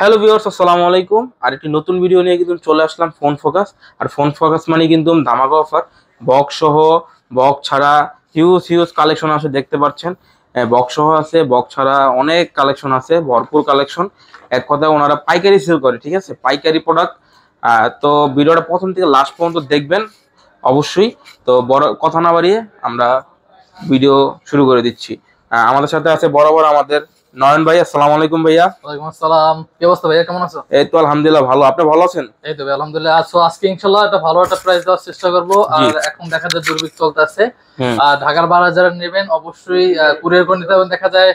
Hello viewers, আসসালামু আলাইকুম। আর একটি নতুন ভিডিও নিয়ে কিন্তু চলে আসলাম ফোন ফোকাস। আর ফোন ফোকাস মানে কিন্তু ধামাকা অফার, বক্স সহ বক্স ছাড়া হিউজ হিউজ কালেকশন আছে, দেখতে পাচ্ছেন। বক্স সহ আছে, বক্স ছাড়া অনেক কালেকশন আছে, ভরপুর কালেকশন। এক কথায় ওনারা পাইকারি সেল করে, ঠিক আছে, পাইকারি প্রোডাক্ট। তো ভিডিওটা প্রথম থেকে লাস্ট পর্যন্ত দেখবেন অবশ্যই। তো বড় কথা না বাড়িয়ে আমরা ভিডিও শুরু করে দিচ্ছি। আমাদের সাথে আছে বরাবর আমাদের নয়ন ভাই। আসসালামু আলাইকুম ভাইয়া। ওয়ালাইকুম আসসালাম। কি অবস্থা ভাইয়া, কেমন আছো? এই তো আলহামদুলিল্লাহ ভালো, আপনি ভালো আছেন? এই তো ভাই আলহামদুলিল্লাহ। আজকে ইনশাআল্লাহ একটা ভালো একটা প্রাইস দেওয়ার চেষ্টা করব। আর এখন দেখা যায় দুর্ভিক্ষ চলতেছে, আর ঢাকার বাইরে যারা নেবেন অবশ্যই কুরিয়ার করে নিতে হবে। দেখা যায়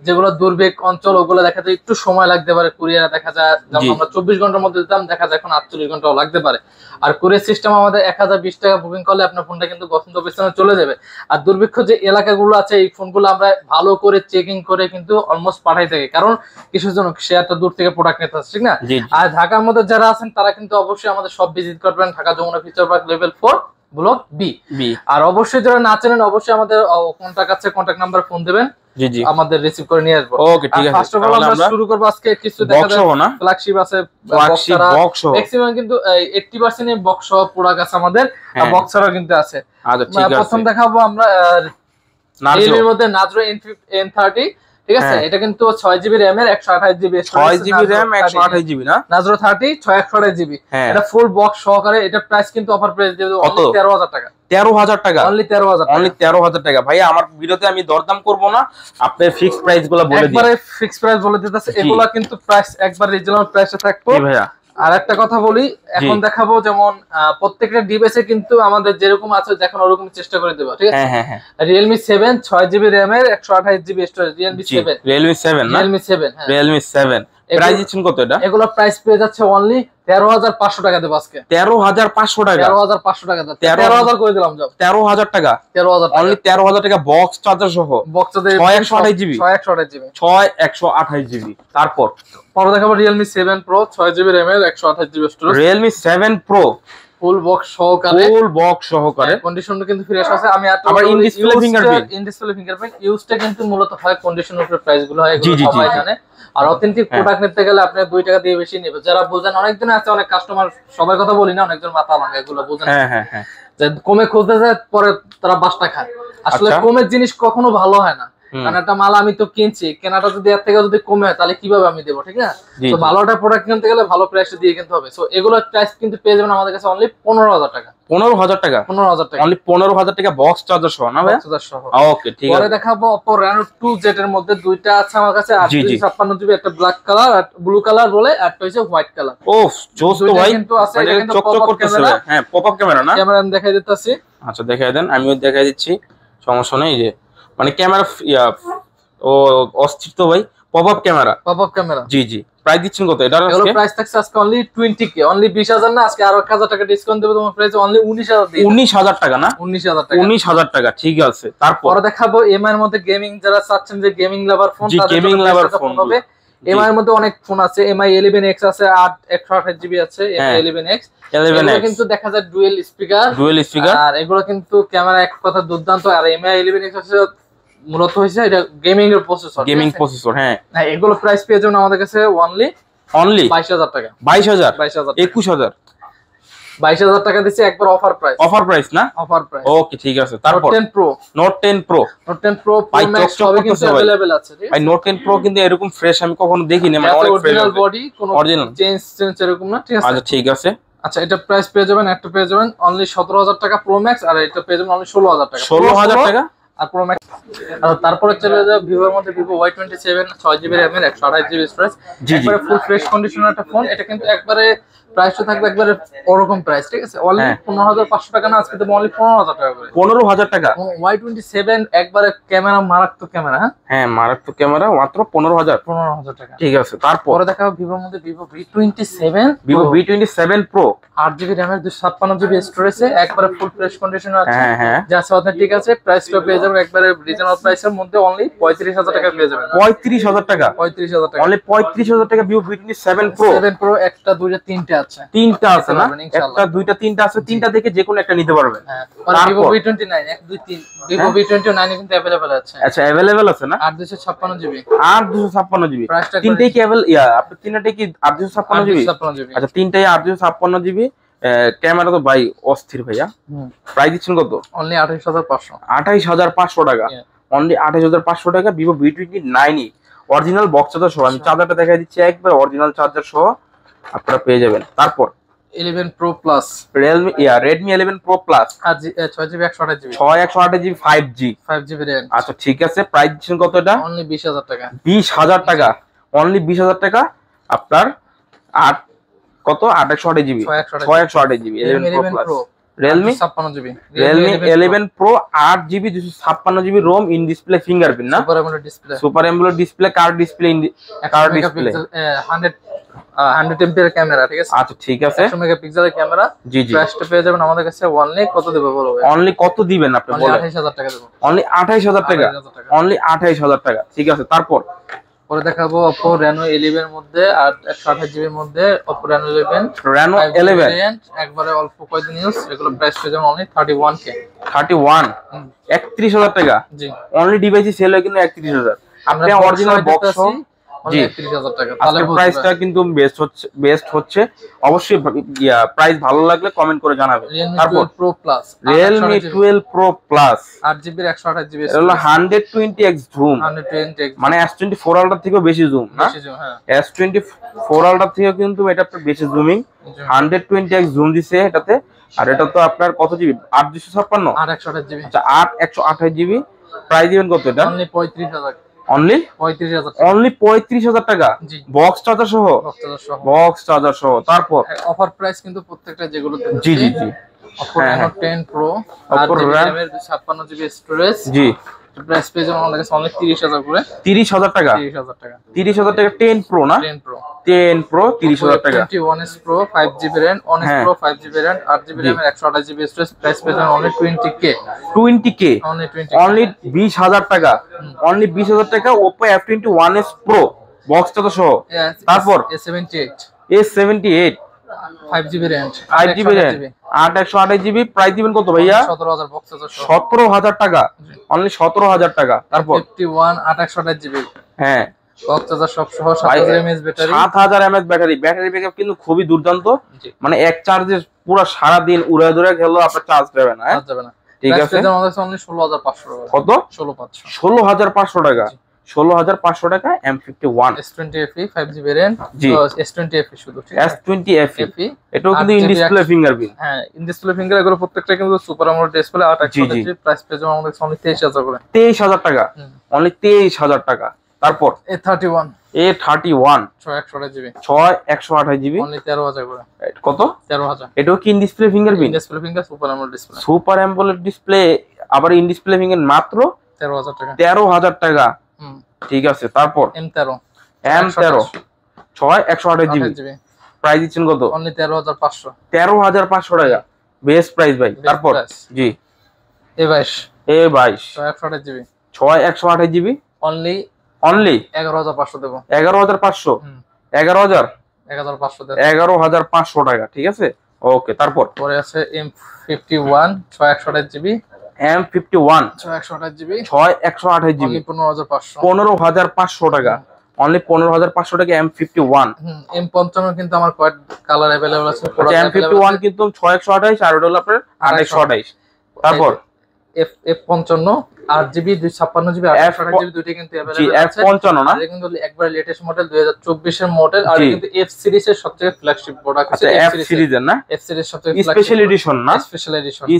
যেগুলো দুর্ভিক্ষ অঞ্চল ওগুলো দেখা যায় একটু সময় লাগতে পারে কুরিয়ার, দেখা যায় যেমন আমরা 24 ঘন্টার মধ্যে দিতাম, দেখা যায় এখন 48 ঘন্টাও লাগতে পারে। আর কুরিয়ার সিস্টেম আমাদের 1020 টাকা বুকিং করলে আপনার ফোনটা কিন্তু গন্তব্যস্থানে চলে যাবে। আর দুর্ভিক্ষ যে এলাকাগুলো আছে এই ফোনগুলো আমরা ভালো করে চেকিং করে কিন্তু অলমোস্ট পাঠাই থাকি, কারণ কিছুর জন্য সে একটা দূর থেকে প্রোডাক্ট নিতে আসছে, ঠিক না? আর ঢাকার মধ্যে যারা আছেন তারা কিন্তু অবশ্যই আমাদের সব ভিজিট করবেন, Dhaka Jamuna future park level 4 block B. আর অবশ্যই যারা না চেনেন অবশ্যই আমাদের কন্টাক্ট নাম্বার ফোন দেবেন, জি জি আমাদের রিসিভ করে নিয়ে আসবো। ওকে, ঠিক আছে। ফার্স্ট অফ অল আমরা শুরু করব আজকে কিছু দেখা যায় ফ্ল্যাগশিপ আছে, ম্যাক্সিমাম কিন্তু 80% এর বক্স সহ প্রোডাক্ট আছে আমাদের, আর বক্স ছাড়াও কিন্তু আছে। আচ্ছা ঠিক আছে। প্রথম দেখাবো আমরা এর মধ্যে নাজরো N30, ঠিক আছে। এটা কিন্তু 6GB RAM এর 128GB 6GB RAM 128GB না, নাজরো 30 628GB। এটা ফুল বক্স সহকারে। এটা প্রাইস কিন্তু অফার প্রাইস দিয়ে দেব অনলি 13000 টাকা। 13000 টাকা অনলি 13000 টাকা। ভাই আমার ভিডিওতে আমি দরদাম করব না, আপনি ফিক্স প্রাইস গুলো বলে দিন। একবারে ফিক্স প্রাইস বলে দিতেছে, এগুলা কিন্তু প্রাইস একবার রিজনেবল প্রাইসে থাকবে ভাইয়া। আর একটা কথা বলি, এখন দেখাবো যেমন প্রত্যেকটা ডিভাইসে কিন্তু আমাদের যেরকম আছে দেখুন ওরকম চেষ্টা করে দেব, ঠিক আছে। Realme 7 6GB RAM এর 128GB স্টোরেজ, Realme 7 প্রাইস দিচ্ছেন কত এটা? এগুলো প্রাইস পেয়ে যাচ্ছে অনলি 13500 টাকা দেব আজকে। 13500 টাকা, 13500 টাকা দাও, 13000 করে দিলাম। যাও 13000 টাকা, 13000 অনলি 13000 টাকা বক্স চার্জার সহ, বক্স চার্জার 128GB 128GB। তারপর পরে দেখাবো Realme 7 Pro 6GB RAM এর 128GB স্টোরেজ, Realme 7 Pro ফুল বক্স সহকারে কন্ডিশনটা কিন্তু ফ্রেশ আছে। আমি আবার ইন ডিসপ্লে ফিঙ্গারপ্রিন্ট ইউজটা কিন্তু মূলত হয় কন্ডিশনের উপরে প্রাইস গুলো হয়, এগুলো সবাই জানে। আর অথেন্টিক প্রোডাক্ট নিতে গেলে আপনি 2 টাকা দিয়ে বেশি নেবে। যারা বুঝেন, অনেকদিন আছে অনেক কাস্টমার, সবার কথা বলি না, অনেকজন মাথা ভাঙে এগুলো বুঝেন, যে কমে খুঁজতে যায় পরে তারা বাসটা খায়। আসলে কমের জিনিস কখনো ভালো হয় না, কারণ একটা মাল আমি তো কিনছি, কেনাটা যদি এর থেকে যদি কমে হয় তাহলে কিভাবে আমি দেবো, ঠিক না? তো ভালো একটা প্রোডাক্ট কিনতে গেলে ভালো প্রাইসে দিয়ে কিনতে হবে। সো এগুলোর প্রাইস কিন্তু পেয়ে যাবেন আমাদের কাছে অনলি 15000 টাকা। 15000 টাকা, 15000 টাকা, অনলি 15000 টাকা বক্স চার্জার সহ না ভাই? চার্জার সহ। ওকে ঠিক আছে। পরে দেখাবো Oppo Reno 2Z এর মধ্যে দুইটা আছে আমার কাছে, 856GB, একটা ব্ল্যাক কালার আর ব্লু কালার বলে, আর একটা হচ্ছে হোয়াইট কালার। ওফ জোস তো ভাই, কিন্তু আছে এটা কিন্তু চকচক করতেছে। হ্যাঁ পপ আপ ক্যামেরা না? ক্যামেরা আমি দেখাই দিতেছি। আচ্ছা দেখাই দেন, আমিও দেখাই দিচ্ছি, সমস্যা নেই। যে মানে ক্যামেরা ও অস্থির তো ভাই, পপ আপ ক্যামেরা। জি জি। প্রাইস দিচ্ছেন কত এটা? এগুলো প্রাইস থাকছে আজকে অনলি 20K, অনলি 20000 না, আজকে আরো 1000 টাকা ডিসকাউন্ট দেব তোমার প্রাইস অনলি 19000 দিয়ে। 19000 টাকা না? 19000 টাকা, ঠিক আছে। তারপর দেখাবো এমআই এর মধ্যে গেমিং, যারা চাচ্ছেন যে গেমিং লাভার ফোন, তাদের গেমিং লাভার ফোন হবে। এমআই এর মধ্যে অনেক ফোন আছে, এমআই 11X আছে, 128GB আছে, এমআই 11X কিন্তু দেখা যায় ডুয়েল স্পিকার, আর এগুলো কিন্তু ক্যামেরা এক কথা দুর্দান্ত। আর এমআই 11X আছে মূলত হইছে এটা গেমিং এর প্রসেসর, হ্যাঁ। এগুলো প্রাইস পেয়ে যাবেন আমাদের কাছে অনলি 22000 টাকা। 22000 21000 22000 টাকা দিচ্ছি একবার অফার প্রাইস না? Offer price. ওকে ঠিক আছে। তারপর Note 10 Pro Pro Max সবই কিন্তু अवेलेबल আছে, ঠিক আছে। ভাই Note 10 Pro কিন্তু এরকম ফ্রেশ আমি কখনো দেখিনি, মানে অনেক ফ্রেশ বডি, কোনো চেঞ্জ এরকম না, ঠিক আছে। আচ্ছা ঠিক আছে। আচ্ছা এটা প্রাইস পেয়ে যাবেন, একটা পেয়ে যাবেন অনলি 17000 টাকা Pro Max, আর এটা পেয়ে যাবেন অনলি 16000 টাকা। 16000 টাকা আর Pro Max। আর তারপরে চলে যাবে Vivo এর মধ্যে Vivo Y27 6GB RAM এর 128GB স্টোরেজ, একবারে ফুল ফ্রেশ কন্ডিশনের একটা ফোন। এটা কিন্তু একবারে প্রাইসটা থাকবে একবারে ওরকম প্রাইস, ঠিক আছে। অনলি 15500 টাকা না, আজকে তো অনলি 15000 টাকা করে। 15000 টাকা Y27 একবারে ক্যামেরা, মারাত্মক ক্যামেরা। হ্যাঁ মারাত্মক ক্যামেরা, মাত্র 15000 টাকা, ঠিক আছে। তারপরে দেখাবো Vivo এর মধ্যে Vivo V27 Pro 8GB RAM এর 256GB স্টোরেজে, একবারে ফুল ফ্রেশ কন্ডিশনে আছে, যা আছে অথেন্টিক আছে। প্রাইসটা পেয়ে যাবেন একবারে রিজনাল প্রাইসের মধ্যে অনলি 35,000 টাকা পেয়ে যাবেন। 35,000 টাকা, 35,000 টাকা অনলি 35,000 টাকা ভিভো V27 Pro। 7 Pro একটা দুইটা তিনটা আছে, তিনটা আছে না, একটা দুইটা তিনটা আছে, তিনটা থেকে যে কোনো একটা নিতে পারবেন। হ্যাঁ, মানে ভিভো V29 1 2 3 ভিভো V29 কিন্তু अवेलेबल আছে। আচ্ছা अवेलेबल আছে না, 8 256 জিবি, 8 256 জিবি, তিনটাই কি আপনি তিনটাই কি 8 256 জিবি? আচ্ছা তিনটাই 8 256 জিবি। ক্যামেরা তো ভাই অস্থির ভাইয়া। প্রাইস দিচ্ছেন কত? অনলি 28500, 28500 টাকা, অনলি 28500 টাকা Vivo V29 original box charger সহ। আমি চার্জারটা দেখাই দিচ্ছি, একবার অরিজিনাল চার্জার সহ আপনারা পেয়ে যাবেন। তারপর 11 Pro Plus, Redmi 11 Pro Plus, 6GB 128GB, 128GB 5GB RAM। আচ্ছা ঠিক আছে, প্রাইস দিচ্ছেন কত এটা? অনলি 20000 টাকা, 20000 টাকা, অনলি 20000 টাকা। আপনার 8 কত 828GB 628GB 11 Pro Plus, Realme 56GB, Realme 11 Pro 8GB 256GB ROM, in display fingerprint না, super AMOLED display, curved display, curved display, 100 এমপির ক্যামেরা, ঠিক আছে? আচ্ছা ঠিক আছে, 100 মেগাপিক্সেলের ক্যামেরা। জি জি, প্রাইসটা পেয়ে যাবেন আমাদের কাছে অনলি কত দেব বলো ভাই? অনলি কত দিবেন আপনি বলেন? 28000 টাকা দেব, অনলি 28000 টাকা, অনলি 28000 টাকা। ঠিক আছে, তারপর পরে দেখাবো Oppo Reno 11 এর মধ্যে আর 128GB এর মধ্যে Oppo Reno 11, Reno 11 একবারে অল্প কয়েকদিন ইউজ, এগুলো প্রাইস পেয়ে যাবেন অনলি 31K, 31 31000 টাকা। জি, অনলি ডিভাইসে সেল হয় কিন্তু 31000। আপনি অরিজিনাল বক্স সহ জি 31000 টাকা। তাহলে প্রাইসটা কিন্তু বেস্ট হচ্ছে। অবশ্যই প্রাইস ভালো লাগলে কমেন্ট করে জানাবেন। তারপর Realme 12 Pro Plus, Realme 12 Pro Plus 8GB 128GB, হলো 120x জুম, 120x, মানে S24 আলট্রা থেকেও বেশি জুম না, হ্যাঁ S24 আলট্রা থেকেও কিন্তু এটা বেশি জুমিং, 120x জুম দিছে এটাতে। আর এটা তো আপনার কত জিবি? 8 256 আর 128GB। আচ্ছা 8 128GB। প্রাইস দিবেন কত এটা? অনলি 35000, অনলি 35000, অনলি 35000 টাকা, জি, বক্স চার্জার সহ, বক্স চার্জার সহ। তারপর অফার প্রাইস কিন্তু প্রত্যেকটা যেগুলো জি জি জি, Oppo Reno 10 Pro, আর RAM এর 56GB স্টোরেজ, জি, প্রাইস পেয়ে যাবেন আমাদের কাছে অনলি 30000 করে, 30000 টাকা, 30000 টাকা, 30000 টাকা। 10 Pro না, 10 Pro, 10 Pro 30000 টাকা। 21s Pro 5GB RAM, 1s Pro 5GB RAM, 8GB RAM এর 128GB স্টোরেজ, প্রাইস পেয়ে যাবেন only 20K, 20K, only 20, only 20000 টাকা, অনলি 20000 টাকা। Oppo F21s Pro box charger সহ। তারপর A78, A78 5GB RAM, 5GB RAM 8 128GB। Price দিবেন কত ভাইয়া? 17000 বক্স চার্জার সহ, 17000 টাকা, অনলি 17000 টাকা। তারপর 51 8 128GB, হ্যাঁ বক্স চার্জার সব সহ, 7000 mAh battery, 7000 mAh battery. Battery backup কিন্তু খুবই দুর্দান্ত, মানে এক চার্জে পুরো সারা দিন উড়ে ধরে গেলেও আপনার চার্জ দেবে না, হ্যাঁ যাবে না। ঠিক আছে, আমাদের কাছে অনলি 16500 টাকা। কত? 16500, 16500 টাকা, 16500 টাকা। M51 S20 FE 5GB RAM, জি, S20 FE শুধু, ঠিক আছে? S20 FE এটাও কিন্তু ইন ডিসপ্লে ফিঙ্গারপ্রিন্ট, হ্যাঁ ইন ডিসপ্লে ফিঙ্গার, এগুলো প্রত্যেকটা কিন্তু super AMOLED display. 8 128GB, price পেয়ে যাবেন আমাদের কাছে অনলি 23000 করে, 23000 টাকা, অনলি 23000 টাকা। তারপর A31 A31 128GB, 128GB, only 13000 করে, কত? 13000। এটাও কি in display fingerprint? Display finger, super AMOLED display, super AMOLED display, আবার ইন ডিসপ্লে ফিঙ্গার, মাত্র 13000 টাকা, 13000 টাকা। ঠিক আছে, তারপর M13 M13 128GB, প্রাইস দিচ্ছেন কত? অনলি 13500, 13500 টাকা, বেস্ট প্রাইস ভাই। তারপর জি A22 A22 128GB, 128GB, only 11500 দেব, 11500, 11500 11500 টাকা, ঠিক আছে ওকে। তারপর পরে আছে M51 128GB, M51 128GB, 128GB, 15500, 15500 টাকা, অনলি 15500 টাকা। M51 M55 কিন্তু আমার কয়েক কালার अवेलेबल আছে। M51 কিন্তু 6128 আর ওটা হলো আপনার 828। তারপর F55 8GB 256GB 828GB দুটো কিন্তু अवेलेबल আছে। F55 না, এটা কিন্তু একবার লেটেস্ট মডেল 2024 এর মডেল, আর কিন্তু F সিরিজ এর সবথেকে ফ্ল্যাগশিপ প্রোডাক্ট আছে। F সিরিজের না, F সিরিজ সবথেকে স্পেশাল এডিশন না,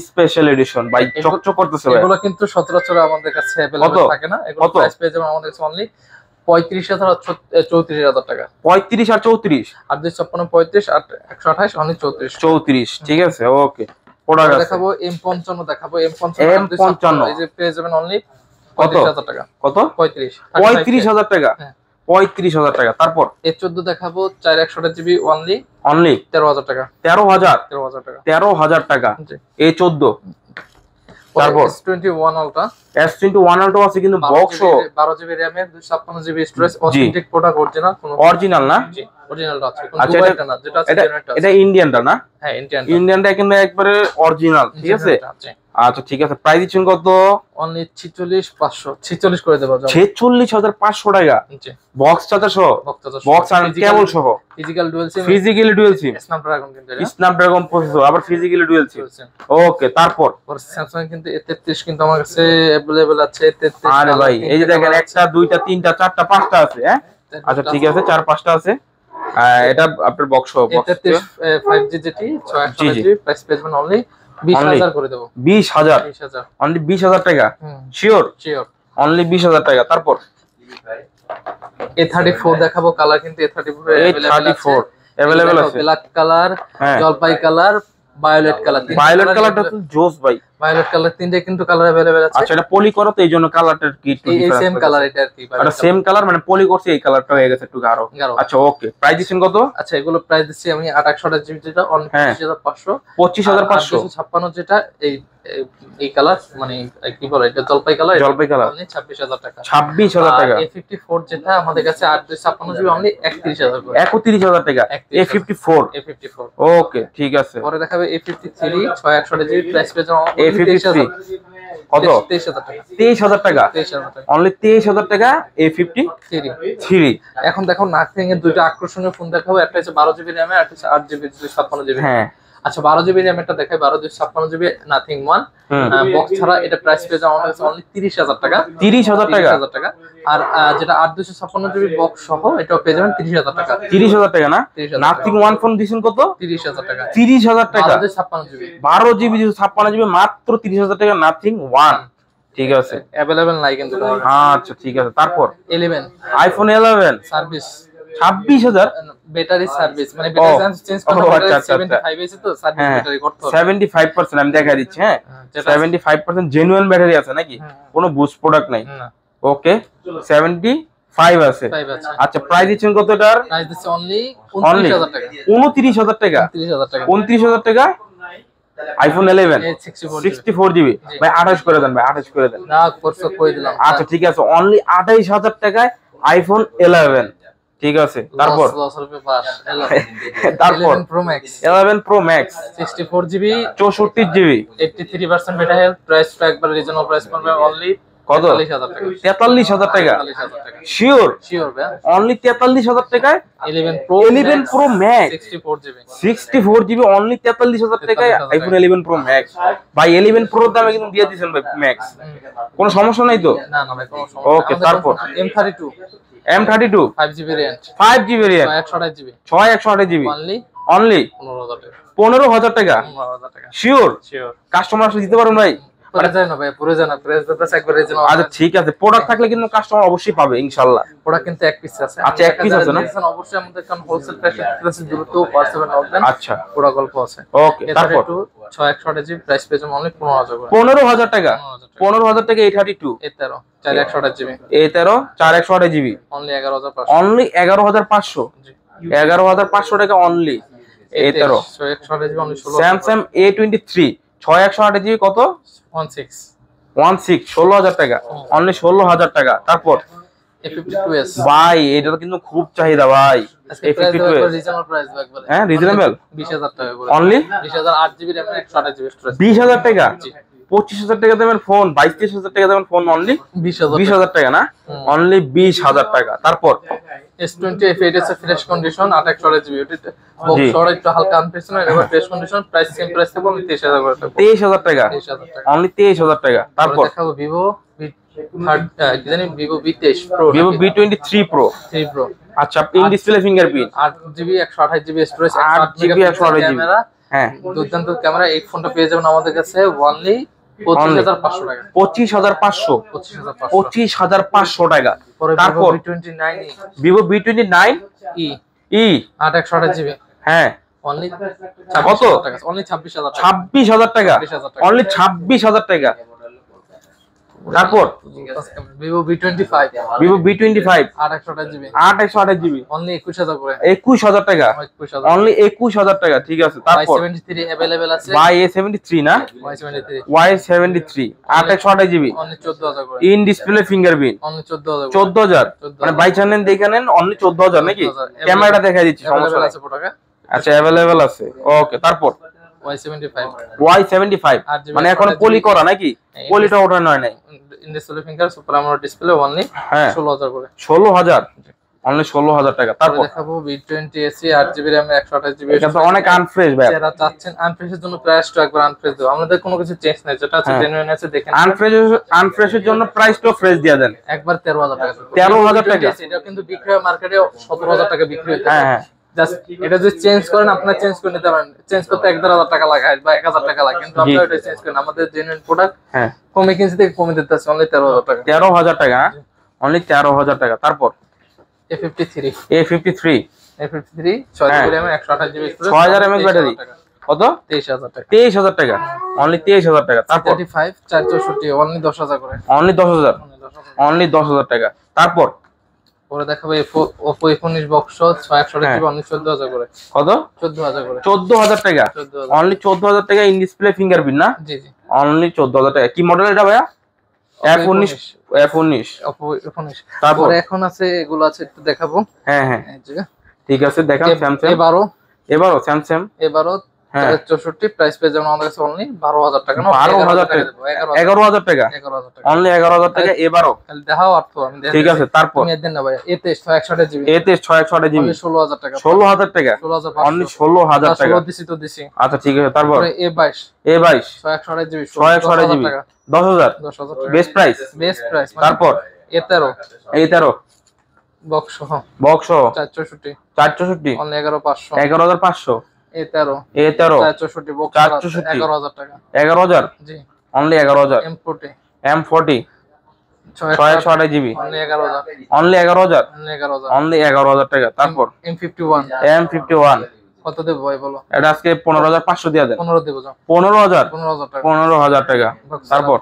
স্পেশাল এডিশন ভাই, চকচক করতেছে ভাই। এগুলো কিন্তু সচরাচর আমাদের কাছে अवेलेबल থাকে না, এগুলো প্রাইস পেয়ে যাবেন আমাদের কাছে অনলি 35000 আর 34000 টাকা, 35 আর 34, আর 256 35 আর 128 অনলি 34, ঠিক আছে ওকে। প্রোডাক্ট দেখাবো M55 দেখাবো, M55 এই যে পেয়ে যাবেন অনলি 35000 টাকা, কত? 35000 টাকা, 35000 টাকা। তারপর A14 দেখাবো 4 128GB অনলি 13000 টাকা, 13000 টাকা, A14 তারপর S21 আলট্রা, S21 আলট্রা আছে কিন্তু বক্স 12 জিবি RAM এর 256 GB storage, authentic product, original, কোনো অরিজিনাল না? জি অরিজিনালটা আছে, কোন আচ্ছা দুবাইটা না, যেটা আছে জেনুইনটা আছে। এটা ইন্ডিয়ানটা না? হ্যাঁ ইন্ডিয়ানটা কিন্তু একবারে অরিজিনাল, ঠিক আছে। আচ্ছা ঠিক আছে, প্রাইস দিচ্ছেন কত? অনলি 46500, 46 করে দেব। 46500 টাকা, জি বক্স চার্জার সহ, বক্স আর কেবল সহ, ফিজিক্যাল ডুয়াল সিম, স্ন্যাপড্রাগন কিন্তু এটা, স্ন্যাপড্রাগন প্রসেসর, আবার ফিজিক্যালি ডুয়াল সিম। ওকে, তারপর স্যামসাং কিন্তু A33 কিন্তু আমার কাছে अवेलेबल আছে। A33 আরে ভাই এই যে দেখেন, একটা দুইটা তিনটা চারটা পাঁচটা আছে। হ্যাঁ আচ্ছা ঠিক আছে, চার পাঁচটা আছে। এটা আপনার বক্স সহ, A33 5G যেটি 628GB, প্রাইস পেয়েছেন অনলি 20000 করে দেব। 20000, অনলি 20000 টাকা। শিওর অনলি 20000 টাকা। তারপর A34 দেখাবো, কালার কিন্তু A34 अवेलेबल আছে, ব্ল্যাক কালার, জলপাই কালার, ভায়োলেট কালার। ভায়োলেট কালারটা তো জোস ভাই, ভায়োলেট কালার তিনটে কিন্তু কালার अवेलेबल আছে। আচ্ছা এটা পলি করো তো, এইজন্য কালারটা কি একটু এই সেম কালার এটা আর কি, এটা সেম কালার মানে পলি করছে, এই কালারটা হয়ে গেছে একটু গাঢ়। আচ্ছা ওকে, প্রাইস দিচ্ছেন কত? আচ্ছা এগুলো প্রাইস দিচ্ছি আমি 2800 যেটা অনলি 25500, 25500 যেটা এই কালার মানে কি বলে এটা, জলপাই কালার অনলি 26000 টাকা। 26000 টাকা। A54 যেটা আমাদের কাছে 8256 অনলি 31000 করে, 31000 টাকা। A54 ওকে ঠিক আছে। পরে দেখাবে A53 628GB, প্রাইস পেয়ে যাও A53 কত? 23000 টাকা, অনলি 23000 টাকা। A53 এখন দেখো নাথিং এর দুটো আকর্ষণীয় ফোন দেখাবো, একটা হচ্ছে 12GB RAM এর, একটা হচ্ছে 8GB 256GB। হ্যাঁ আচ্ছা 12GB RAM এটা দেখাই, 12 256GB নাথিং 1 বক্স ছাড়া, এটা প্রাইস পেয়ে যাও আমাদের কাছে অনলি 30000 টাকা। 30000 টাকা। আর যেটা 8 256GB বক্স সহ এটাও পেয়ে যাবেন 30000 টাকা। 30000 টাকা না? নাথিং 1 ফোন দিছেন কত? 30000 টাকা। 30000 টাকা, 12GB 256GB মাত্র 30000 টাকা নাথিং 1। ঠিক আছে, अवेलेबल নাই কিন্তু। আচ্ছা ঠিক আছে। তারপর 11 আইফোন 11 সার্ভিস 26000, ব্যাটারি সার্ভিস মানে ব্যাটারি চেঞ্জ করতে 75 আছে তো সার্ভিস ব্যাটারি করতে হবে 75%। আমি দেখাই দিচ্ছি। হ্যাঁ 75% জেনুইন ব্যাটারি আছে নাকি, কোনো বুস্ট প্রোডাক্ট নাই। ওকে 75 আছে। আচ্ছা প্রাইস দিচ্ছেন কত এটার? প্রাইস দিচ্ছি অনলি 29000 টাকা। 29000 টাকা, 29000 টাকা। আইফোন 11 64GB ভাই 28 করে দেন, ভাই 28 করে দেন না, কোর্সও কই দিলাম। আচ্ছা ঠিক আছে, অনলি 28000 টাকায় আইফোন 11। ঠিক আছে। তারপর 11 Pro Max 64GB 64GB 83% battery health, price তো একবার রিজনেবল প্রাইস পড়বে অনলি কত? 43000 টাকা। শিওর ভাই অনলি 43000 টাকায় 11 Pro Max 64GB অনলি 43000 টাকায় আইফোন 11 Pro Max। ভাই 11 Pro দামে কিন্তু দিয়ে দিয়েছেন ভাই ম্যাক্স, কোনো সমস্যা নাই তো? না ভাই কোনো সমস্যা। ওকে তারপর M32 5GB RAM 5GB RAM 628GB only 15000 টাকা। শিওর কাস্টমার আসলে দিতে পারবেন ভাই? আচ্ছা ঠিক আছে, প্রোডাক্ট থাকলে কিন্তু কাস্টমার অবশ্যই পাবে ইনশাআল্লাহ। প্রোডাক্ট কিন্তু এক পিস আছে। আচ্ছা এক পিস আছে না? অবশ্যই আমাদের কারণ হোলসেল প্রাইসে দ্রুত পার্সেন্ট হবে। আচ্ছা পুরো গল্প আছে। ওকে তারপর 6128GB প্রাইস পেয়েছেন অনলি 15000 করে। 15000 টাকা, 15000 টাকা। A32 4128GB A13 4128GB only 11500 only 11500 11500 টাকা only A13 6128GB only 16। Samsung A23 6128GB কত? 16 16000 টাকা অনলি 16000 টাকা। তারপর A52s ভাই এটা তো কিন্তু খুব চাহিদা ভাই। A52s রিজনেবল প্রাইস একবারে। হ্যাঁ রিজনেবল 20000 টাকা করে only 20000 8GB RAM 128GB storage 20000 টাকা। 25000 টাকা দামের ফোন, 22-23000 টাকা দামের ফোন অনলি 20000 টাকা না? অনলি 20000 টাকা। তারপর S20 F8 এর ফ্রেশ কন্ডিশন 28GB ওটা বক্স সরা একটু হালকা আনপ্রেশন এবার fresh condition, price same price থাকবে 23000 করে থাকবে। 23000 টাকা অনলি 23000 টাকা। তারপর দেখাবো Vivo কি জানি Vivo V23 Pro Vivo V23 Pro আচ্ছা in display fingerprint 8GB 128GB storage 8GB 128GB camera. হ্যাঁ দুর্দান্ত ক্যামেরা। এই ফোনটা পেয়ে যাবেন আমাদের কাছে অনলি 25500 টাকা। 25500 টাকা। তারপর Vivo V29 E 828GB হ্যাঁ অনলি কত? অনলি 26000 টাকা। 26000 টাকা অনলি 26000 টাকা। তারপর Vivo V25 Vivo V25 828GB 828GB only 21000 করে 21000 টাকা 21000 অনলি 21000 টাকা ঠিক আছে তারপর Y73 अवेलेबल আছে Y73 না Y73 Y73 828GB অনলি 14000 করে ইন ডিসপ্লে ফিঙ্গারপ্রিন্ট অনলি 14000 14000 মানে বাই চ্যানেল দেখে নেন অনলি 14000 নাকি ক্যামেরাটা দেখাই দিচ্ছি সমস্যা আছে প্রোডাক্ট আচ্ছা अवेलेबल আছে ওকে তারপর Y75 Y75 মানে এখন পলি করা নাকি পলিটা ওঠা নয় নাই in display finger super AMOLED display only 16000 করে 16000 অনলি 16000 টাকা তারপর দেখাবো V20 AC 8GB RAM 128GB এটা তো অনেক আনফ্রেশ ভাই যারা চাচ্ছেন আনফ্রেশের জন্য প্রাইসটা একবার আনফ্রেশ দাও আমাদের কোনো কিছু চেঞ্জ নাই যেটা আছে জেনুইন আছে দেখেন আনফ্রেশের জন্য প্রাইসটা ফ্রেশ দিয়া দেন একবার 13000 টাকা 13000 টাকা এটা কিন্তু বিক্রি হয় মার্কেটে 17000 টাকা বিক্রি হচ্ছে হ্যাঁ জাস্ট এটা যদি চেঞ্জ করেন আপনারা চেঞ্জ করে নিতে পারেন চেঞ্জ করতে 1,500 টাকা লাগে বা 1000 টাকা লাগে কিন্তু আপনারা এটা চেঞ্জ করেন আমাদের জেনুইন প্রোডাক্ট হ্যাঁ কমে কিনতে থেকে কমে দিতেছে অনলি 13000 টাকা 13000 টাকা অনলি 13000 টাকা তারপর A53 A53 A53 6GB RAM 128GB storage 6000 mAh battery কত 23000 টাকা 23000 টাকা অনলি 23000 টাকা তারপর 35 464 অনলি 10000 করে অনলি 10000 অনলি 10000 টাকা তারপর পরে দেখাবো Oppo A19 box 6128GB only 14000 করে কত 14000 করে 14000 টাকা 14000 অনলি 14000 টাকা ইন ডিসপ্লে ফিঙ্গারপ্রিন্ট না জি জি অনলি 14000 টাকা কি মডেল এটা ভাইয়া F19 Oppo A19 তারপর এখন আছে এগুলো আছে একটু দেখাবো হ্যাঁ হ্যাঁ এই যে ঠিক আছে দেখান স্যামসাং এবারও স্যামসাং 64 প্রাইস পেয়ে যাবেন আমাদের কাছে অনলি 12000 টাকা না 12000 টাকা 11000 টাকা 11000 টাকা অনলি 11000 টাকা এবারও তাহলে দেখাও অর্থ আমি দেখাই ঠিক আছে তারপর তুমি দেন না ভাই A23 128GB A23 628GB only 16000 টাকা 16000 টাকা 16500 অনলি 16000 টাকা 16 দিছি তো দিছি আচ্ছা ঠিক আছে তারপর A22 128GB 128GB 10000 10000 টাকা বেস্ট প্রাইস তারপর A13 box box 464 464 only 11500 11500 A13 464 box 11000 টাকা 11000 জি only 11000 M40 628GB only 11000 only 11000 only 11000 only 11000 টাকা তারপর M51 কত দেব ভাই বলো এটা আজকে 15500 দিয়া দেন 15 দেব যাও 15000 টাকা 15000 টাকা তারপর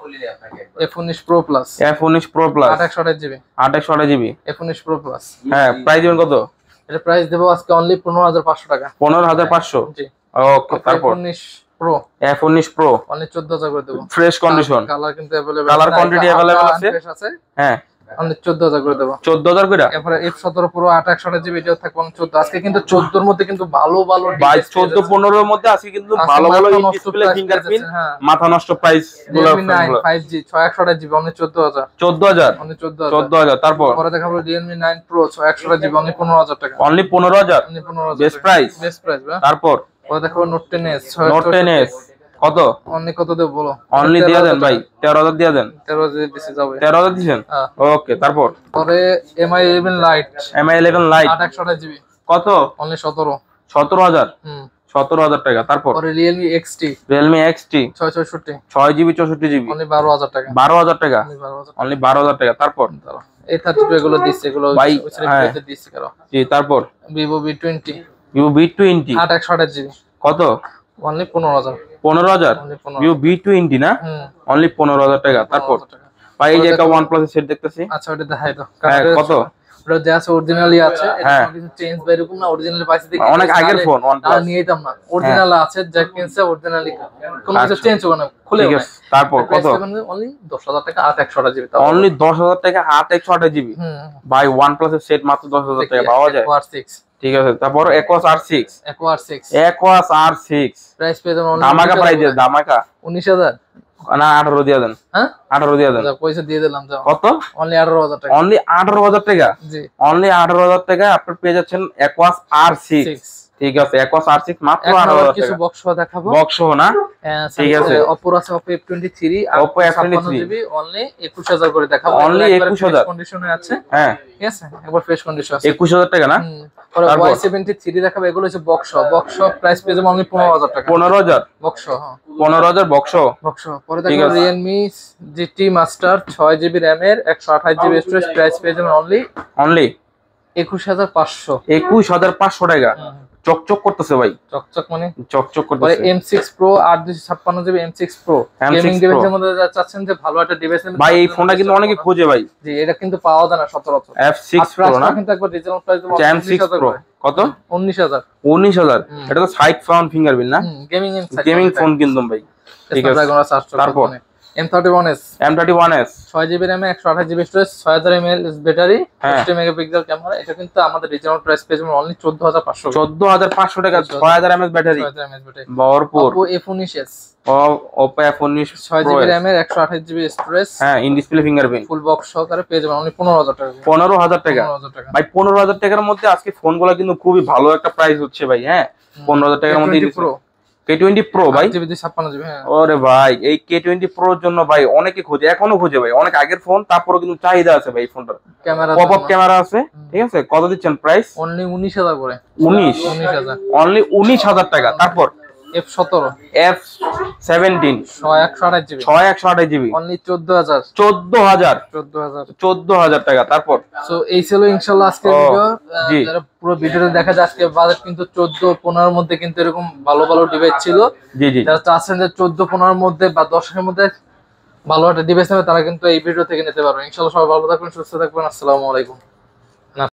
F19 Pro Plus F19 Pro Plus 828GB 828GB F19 Pro Plus হ্যাঁ প্রাইস দিবেন কত এটা প্রাইস দেব আজকে অনলি 15500 টাকা 15500 জি ওকে তারপর F19 Pro Pro অনলি 14000 করে দেব ফ্রেশ কন্ডিশন কালার কিন্তু अवेलेबल কালার কোয়ান্টিটি अवेलेबल আছে হ্যাঁ অনলি 14000 করে দেব 14000 করে এরপরে F17 Pro 828GB এটাও থাকবে 14 আজকে কিন্তু 14 এর মধ্যে কিন্তু ভালো ভালো ভাই 14 15 এর মধ্যে আজকে কিন্তু ভালো ভালো ডিসপ্লে ফিঙ্গারপ্রিন্ট মাথা নষ্ট প্রাইস গুলো 5G 628GB অনলি 14000 অনলি 14000 তারপর পরে দেখাবো Realme 9 Pro 628GB অনলি 15000 টাকা অনলি 15000 অনলি 15000 বেস্ট প্রাইস তারপর পরে দেখাবো Note 10s Note 10s কত অনলি কত দেব বলো অনলি দিয়া দেন ভাই 13000 দিয়া দেন 13000 দিছি যাবে 13000 দিবেন ওকে তারপর পরে Mi 11 Lite 828GB কত অনলি 17000 17000 টাকা তারপর পরে Realme XT 664 6GB 64GB only 12000 টাকা 12000 টাকা অনলি 12000 টাকা তারপর A32 এগুলো দিচ্ছে এগুলো ভাই দিচ্ছে কারো জি তারপর Vivo V20 828GB কত অনলি 15000 Vivo V20 না অনলি 15000 টাকা তারপর ভাই এই যে একটা OnePlus এর সেট দেখতেছি আচ্ছা ওটা দেখাই দাও কত ওটা যে আছে অরিজিনালি আছে এটা কিছু চেঞ্জ বা এরকম না অরিজিনালি পাইছে দেখি অনেক আগের ফোন OnePlus নিয়ে যেতাম না অরিজিনাল আছে যা কিনছে অরিজিনালি কোনো কিছু চেঞ্জ হবে না খুলে ঠিক আছে তারপর কত অনলি 10000 টাকা 828GB অনলি 10000 টাকা 828GB ভাই OnePlus এর সেট মাত্র 10000 টাকা পাওয়া যায় R6 ঠিক আছে তারপর Aquos R6 প্রাইস পেয়ে যাবেন ধামাকা প্রাইস দিয়ে ধামাকা 19000 না 18 দিয়া দেন হ্যাঁ 18 দিয়া দেন পয়সা দিয়ে দিলাম যাও কত অনলি 18000 টাকা অনলি 18000 টাকা জি অনলি 18000 টাকা আপনি পেয়ে যাচ্ছেন Aquos R6 ঠিক আছে Aquos R6 মাত্র 18000 টাকা কিছু বক্স দেখাবো বক্স না ঠিক আছে Oppo আছে Oppo F23 Oppo F23 only 21000 করে দেখাবো অনলি 21000 কন্ডিশনে আছে হ্যাঁ ঠিক আছে একবার ফ্রেশ কন্ডিশন আছে 21000 টাকা না পরে Y73 দেখাবো এগুলো হচ্ছে বক্স প্রাইস পেয়ে যাবেন অনলি 15000 টাকা 15000 বক্স 15000 বক্স পরে দেখো Realme GT Master 6GB RAM এর 128GB স্টোরেজ প্রাইস পেয়ে যাবেন অনলি 21500 21500 টাকা চকচক করতেছে ভাই, চকচক মানে চকচক পরে করতেছে। M6 Pro 8 256 GB M6 Pro gaming ডিভাইসের মধ্যে যারা চাচ্ছেন যে ভালো একটা ডিভাইস নেবেন ভাই এই ফোনটা কিন্তু অনেকে খোঁজে ভাই। জি এটা কিন্তু পাওয়া যায় না সচরাচর। F6 Pro না, কিন্তু একবার রিজনেবল প্রাইস দেব M6 Pro কত? 19000। 19000 এটা তো সাইড ফাউন্ড ফিঙ্গারপ্রিন্ট না, গেমিং ইনসাইড গেমিং ফোন কিন্তু ভাই। ঠিক আছে তারপর M31s M31s 6GB RAM 128GB storage 6000 mAh battery হ্যাঁ। 60 মেগাপিক্সেল ক্যামেরা। এটা কিন্তু আমাদের রিজনেবল প্রাইস পেয়ে যাবেন অনলি 14500। 14500 টাকা 6000 mAh ব্যাটারি 6000 mAh ব্যাটারি। ভরপুর। Oppo F19s Oppo F19 6GB RAM 128GB storage হ্যাঁ, in display fingerprint full box সহকারে পেয়ে যাবেন অনলি 15000 টাকা। 15000 টাকা 15000 টাকা ভাই। 15000 টাকার মধ্যে আজকে ফোনগুলো কিন্তু খুবই ভালো একটা প্রাইস হচ্ছে ভাই। হ্যাঁ 15000 টাকার মধ্যে K20 Pro ভাই। 8GB 256GB হ্যাঁ। ওরে ভাই এই K20 Pro এর জন্য ভাই অনেকে খোঁজে, এখনো খোঁজে ভাই, অনেক আগের ফোন, তারপরে কিন্তু চাহিদা আছে ভাই এই ফোনটার। ক্যামেরা পপ আপ ক্যামেরা আছে, ঠিক আছে। কত দিচ্ছেন প্রাইস? অনলি 19000 করে। 19000 অনলি 19000 টাকা। তারপর F17 F17 128GB 128GB only 14000 14000 টাকা। তারপর সো এই ছিল ইনশাআল্লাহ আজকের ভিডিও। জি। যারা পুরো ভিডিওতে দেখা যায় আজকে বাজেট কিন্তু 14-15 এর মধ্যে কিন্তু এরকম ভালো ভালো ডিভাইস ছিল। জি জি যারা চাচ্ছেন যে 14-15 এর মধ্যে বা 10 এর মধ্যে ভালো একটা ডিভাইস নেবে তারা কিন্তু এই ভিডিও থেকে নিতে পারবে। ইনশাআল্লাহ সবাই ভালো থাকবেন, সুস্থ থাকবেন। আসসালামু আলাইকুম।